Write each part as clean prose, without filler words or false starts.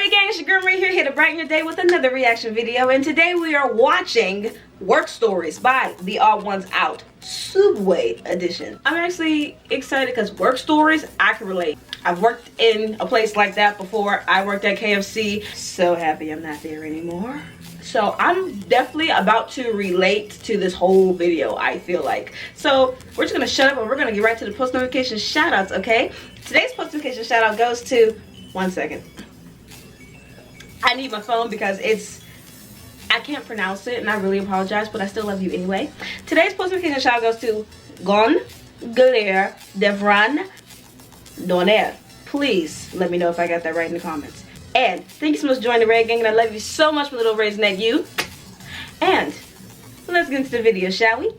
Ray Gang? It's your girl right here to brighten your day with another reaction video. And today we are watching Work Stories by TheOdd1sOut, sooubway edition. I'm actually excited because Work Stories, I can relate. I've worked in a place like that before. I worked at KFC. So happy I'm not there anymore. So I'm definitely about to relate to this whole video, I feel like. So we're just gonna shut up and we're gonna get right to the post notification shout outs, okay? Today's post notification shout out goes to, one second. I need my phone because I can't pronounce it and I really apologize, but I still love you anyway. Today's post notification shout out goes to Gon, Galer, Devran, Doner. Please let me know if I got that right in the comments. And thank you so much for joining the Red Gang, and I love you so much, my little raised neck you. And let's get into the video, shall we?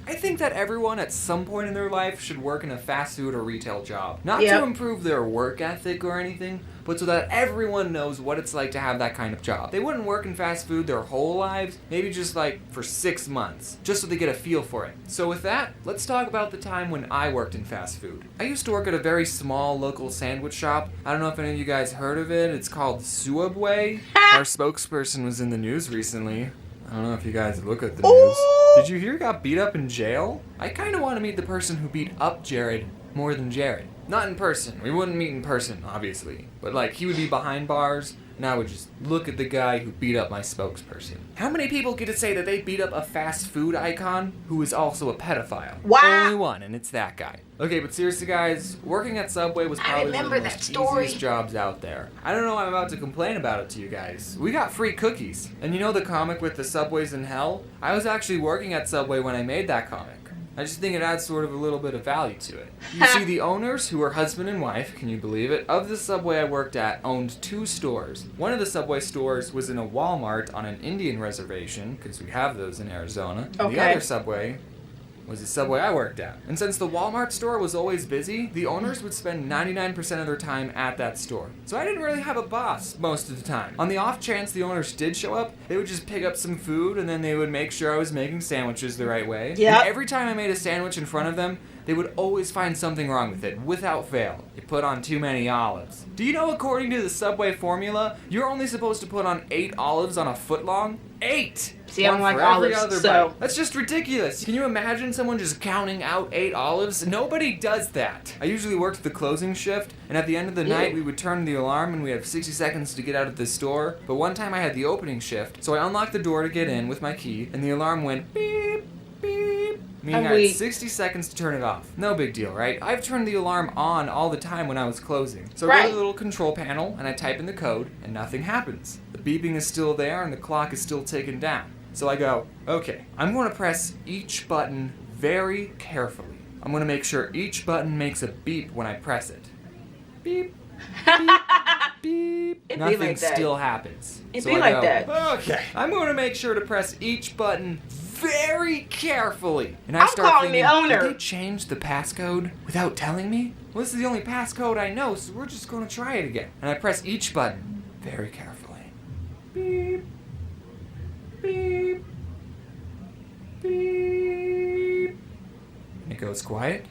I think that everyone at some point in their life should work in a fast food or retail job. Not to improve their work ethic or anything, but so that everyone knows what it's like to have that kind of job. They wouldn't work in fast food their whole lives, maybe just like for 6 months, just so they get a feel for it. So with that, let's talk about the time when I worked in fast food. I used to work at a very small local sandwich shop. I don't know if any of you guys heard of it. It's called sooubway. Our spokesperson was in the news recently. I don't know if you guys look at the news. Did you hear he got beat up in jail? I kind of want to meet the person who beat up Jared more than Jared. Not in person. We wouldn't meet in person, obviously. But like, he would be behind bars, and I would just look at the guy who beat up my spokesperson. How many people get to say that they beat up a fast food icon who is also a pedophile? Wow. Only one, and it's that guy. Okay, but seriously guys, working at Subway was probably one of the most easiest jobs out there. I don't know why I'm about to complain about it to you guys. We got free cookies. And you know the comic with the Subways in Hell? I was actually working at Subway when I made that comic. I just think it adds sort of a little bit of value to it. You see, the owners, who are husband and wife, can you believe it, of the Subway I worked at owned 2 stores. One of the Subway stores was in a Walmart on an Indian reservation, because we have those in Arizona. Okay. The other Subway was the Subway I worked at. And since the Walmart store was always busy, the owners would spend 99% of their time at that store. So I didn't really have a boss most of the time. On the off chance the owners did show up, they would just pick up some food and then they would make sure I was making sandwiches the right way. Yep. And every time I made a sandwich in front of them, they would always find something wrong with it, without fail. You put on too many olives. Do you know, according to the Subway formula, you're only supposed to put on 8 olives on a foot long? 8! See, I don't like olives, so... That's just ridiculous. Can you imagine someone just counting out 8 olives? Nobody does that. I usually worked the closing shift, and at the end of the night, we would turn the alarm, and we had 60 seconds to get out of the store. But one time I had the opening shift, so I unlocked the door to get in with my key, and the alarm went beep, beep, meaning I had 60 seconds to turn it off. No big deal, right? I've turned the alarm on all the time when I was closing. So I go to the little control panel, and I type in the code, and nothing happens. The beeping is still there, and the clock is still ticking down. So I go, okay, I'm going to press each button very carefully. I'm going to make sure each button makes a beep when I press it. Beep, beep, beep. Nothing still happens. It'd be like that. Okay, I'm going to make sure to press each button very carefully. And I start calling thinking, the owner. did they change the passcode without telling me? Well, this is the only passcode I know, so we're just going to try it again. And I press each button very carefully. Beep. Beep. Beep. And it goes quiet.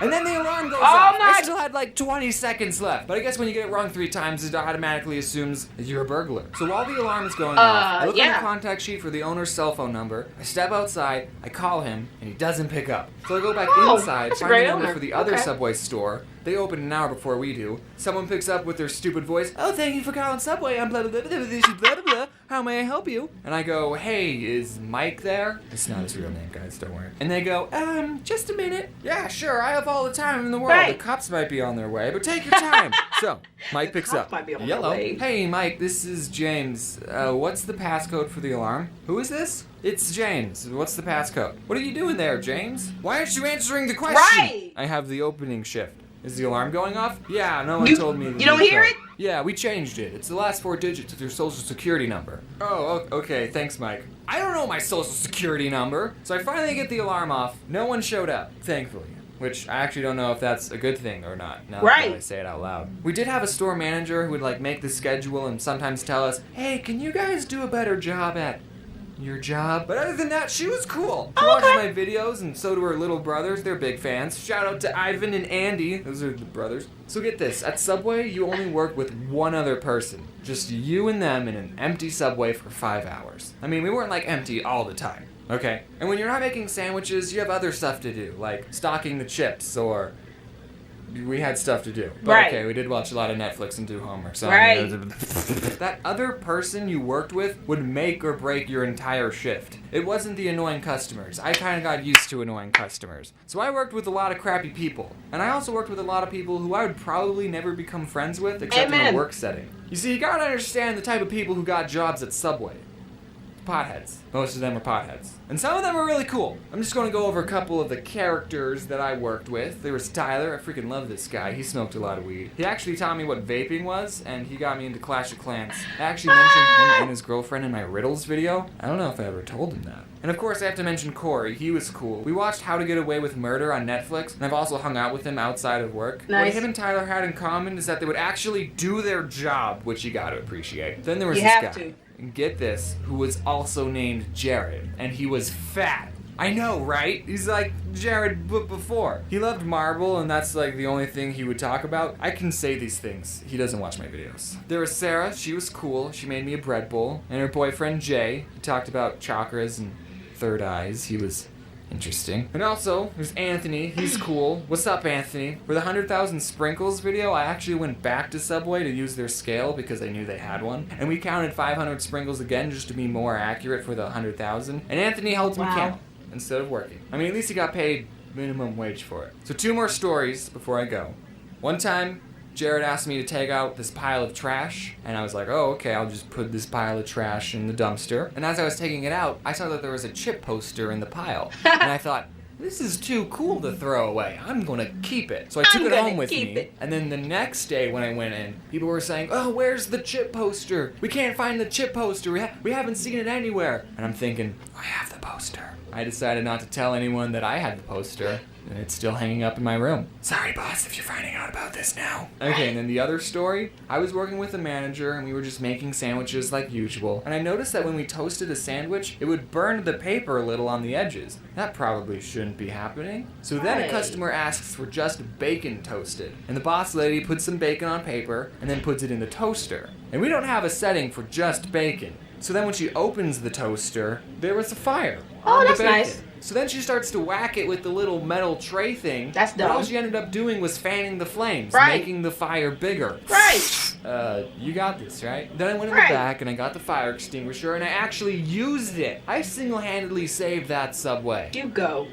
And then the alarm goes off. I still had like 20 seconds left. But I guess when you get it wrong 3 times, it automatically assumes that you're a burglar. So while the alarm is going off, I look on the contact sheet for the owner's cell phone number. I step outside, I call him, and he doesn't pick up. So I go back inside, find the number for the other Subway store. They open an hour before we do. Someone picks up with their stupid voice. Oh, thank you for calling Subway. I'm blah, blah, blah, blah, blah, blah, blah. How may I help you? And I go, hey, is Mike there? It's not his real name, guys. Don't worry. And they go, just a minute. Yeah, sure. I have all the time in the world. The cops might be on their way, but take your time. So, Mike picks up. Hello. Hey, Mike, this is James. What's the passcode for the alarm? Who is this? It's James. What's the passcode? What are you doing there, James? Why aren't you answering the question? I have the opening shift. Is the alarm going off? Yeah, no one told me. You don't hear it? Yeah, we changed it. It's the last 4 digits of your social security number. Oh, okay, thanks, Mike. I don't know my social security number. So I finally get the alarm off. No one showed up, thankfully. Which I actually don't know if that's a good thing or not, now that I say it out loud. We did have a store manager who would like make the schedule and sometimes tell us, hey, can you guys do a better job at your job. But other than that, she was cool. She watches my videos, and so do her little brothers. They're big fans. Shout out to Ivan and Andy. Those are the brothers. So get this, at Subway, you only work with one other person. Just you and them in an empty Subway for 5 hours. I mean, we weren't like empty all the time, okay? And when you're not making sandwiches, you have other stuff to do, like stocking the chips, or we had stuff to do. But okay, we did watch a lot of Netflix and do homework. So that other person you worked with would make or break your entire shift. It wasn't the annoying customers. I kind of got used to annoying customers. So I worked with a lot of crappy people. And I also worked with a lot of people who I would probably never become friends with except in a work setting. You see, you gotta understand the type of people who got jobs at Subway. Potheads. Most of them are potheads. And some of them are really cool. I'm just going to go over a couple of the characters that I worked with. There was Tyler. I freaking love this guy. He smoked a lot of weed. He actually taught me what vaping was, and he got me into Clash of Clans. I actually mentioned him and his girlfriend in my riddles video. I don't know if I ever told him that. And of course, I have to mention Corey. He was cool. We watched How to Get Away with Murder on Netflix, and I've also hung out with him outside of work. What him and Tyler had in common is that they would actually do their job, which you got to appreciate. Then there was this guy. And get this, who was also named Jared, and he was fat. I know, right? He's like Jared before. He loved marble, and that's like the only thing he would talk about. I can say these things. He doesn't watch my videos. There was Sarah. She was cool. She made me a bread bowl. And her boyfriend, Jay. He talked about chakras and third eyes. He was interesting. And also, there's Anthony. He's cool. What's up, Anthony? For the 100,000 sprinkles video, I actually went back to Subway to use their scale because I knew they had one. And we counted 500 sprinkles again just to be more accurate for the 100,000. And Anthony helped me count instead of working. I mean, at least he got paid minimum wage for it. So 2 more stories before I go. One time, Jared asked me to take out this pile of trash, and I was like, oh, okay, I'll just put this pile of trash in the dumpster. And as I was taking it out, I saw that there was a chip poster in the pile. And I thought, this is too cool to throw away. I'm gonna keep it. So I took it home with me. And then the next day when I went in, people were saying, oh, where's the chip poster? We can't find the chip poster. We haven't seen it anywhere. And I'm thinking, I have the poster. I decided not to tell anyone that I had the poster, and it's still hanging up in my room. Sorry, boss, if you're finding out about this now. Okay, and then the other story, I was working with a manager, and we were just making sandwiches like usual, and I noticed that when we toasted a sandwich, it would burn the paper a little on the edges. That probably shouldn't be happening. So then a customer asks for just bacon toasted, and the boss lady puts some bacon on paper, and then puts it in the toaster. And we don't have a setting for just bacon. So then when she opens the toaster, there was a fire. Oh, that's nice. So then she starts to whack it with the little metal tray thing. That's dumb. But all she ended up doing was fanning the flames, making the fire bigger. You got this, right? Then I went in the back and I got the fire extinguisher and I actually used it. I single-handedly saved that Subway. You go.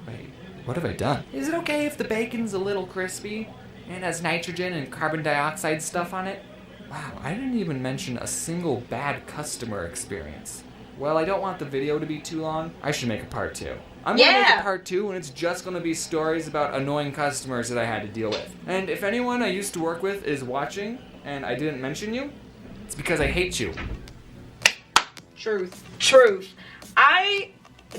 Wait, what have I done? Is it okay if the bacon's a little crispy and has nitrogen and carbon dioxide stuff on it? Wow, I didn't even mention a single bad customer experience. Well, I don't want the video to be too long. I should make a part 2. I'm going to make a part 2, and it's just going to be stories about annoying customers that I had to deal with. And if anyone I used to work with is watching, and I didn't mention you, it's because I hate you. Truth. I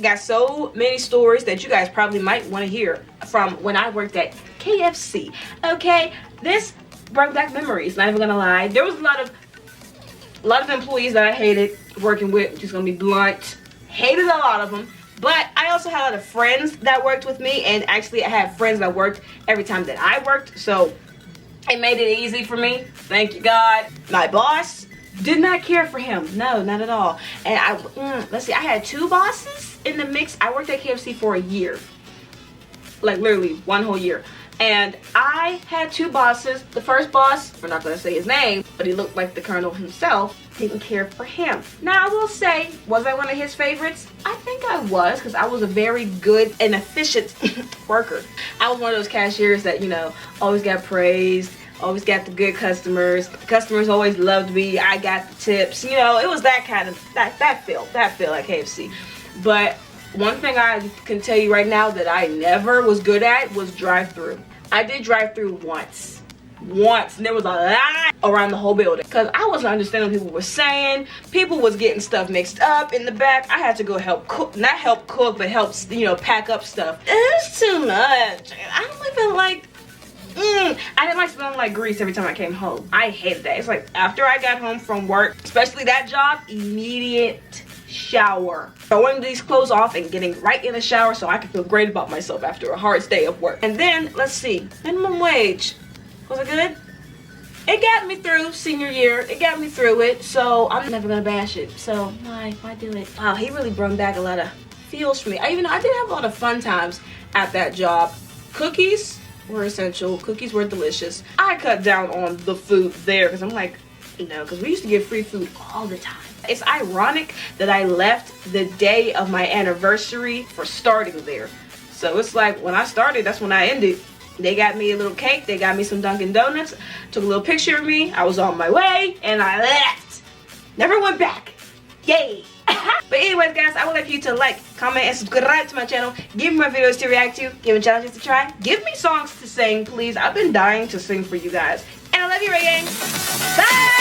got so many stories that you guys probably might want to hear from when I worked at KFC. Okay, this brought back memories, not even gonna lie. There was a lot of employees that I hated working with, just gonna be blunt. Hated a lot of them. But I also had a lot of friends that worked with me, and actually I had friends that worked every time that I worked, so it made it easy for me. Thank you, God. My boss did not care for him. No, not at all. And let's see, I had 2 bosses in the mix. I worked at KFC for a year. Like literally 1 whole year. And I had 2 bosses. The first boss, we're not going to say his name, but he looked like the Colonel himself. Didn't care for him. Now I will say, was I one of his favorites? I think I was, because I was a very good and efficient worker. I was one of those cashiers that, you know, always got praised, always got the good customers. The customers always loved me. I got the tips. You know, it was that kind of, that feel at KFC. But one thing I can tell you right now that I never was good at was drive-through. I did drive-through once, and there was a line around the whole building because I wasn't understanding what people were saying. People was getting stuff mixed up in the back. I had to go help cook, not help cook, but help, you know, pack up stuff. It was too much. I don't even like, I didn't like smelling like grease every time I came home. I hated that. It's like after I got home from work, especially that job, immediate shower. Throwing these clothes off and getting right in the shower so I can feel great about myself after a hard day of work. And then, let's see, minimum wage. Was it good? It got me through senior year. It got me through it, so I'm never gonna bash it. So why do it? Wow, he really brought back a lot of feels for me. I did have a lot of fun times at that job. Cookies were essential. Cookies were delicious. I cut down on the food there because I'm like, you know, because we used to get free food all the time. It's ironic that I left the day of my anniversary for starting there. So it's like when I started, that's when I ended. They got me a little cake, they got me some Dunkin' Donuts, took a little picture of me, I was on my way, and I left. Never went back. Yay. But anyways guys, I would like you to like, comment, and subscribe to my channel. Give me my videos to react to, give me challenges to try, give me songs to sing, please. I've been dying to sing for you guys. And I love you, Ray Gang. Bye!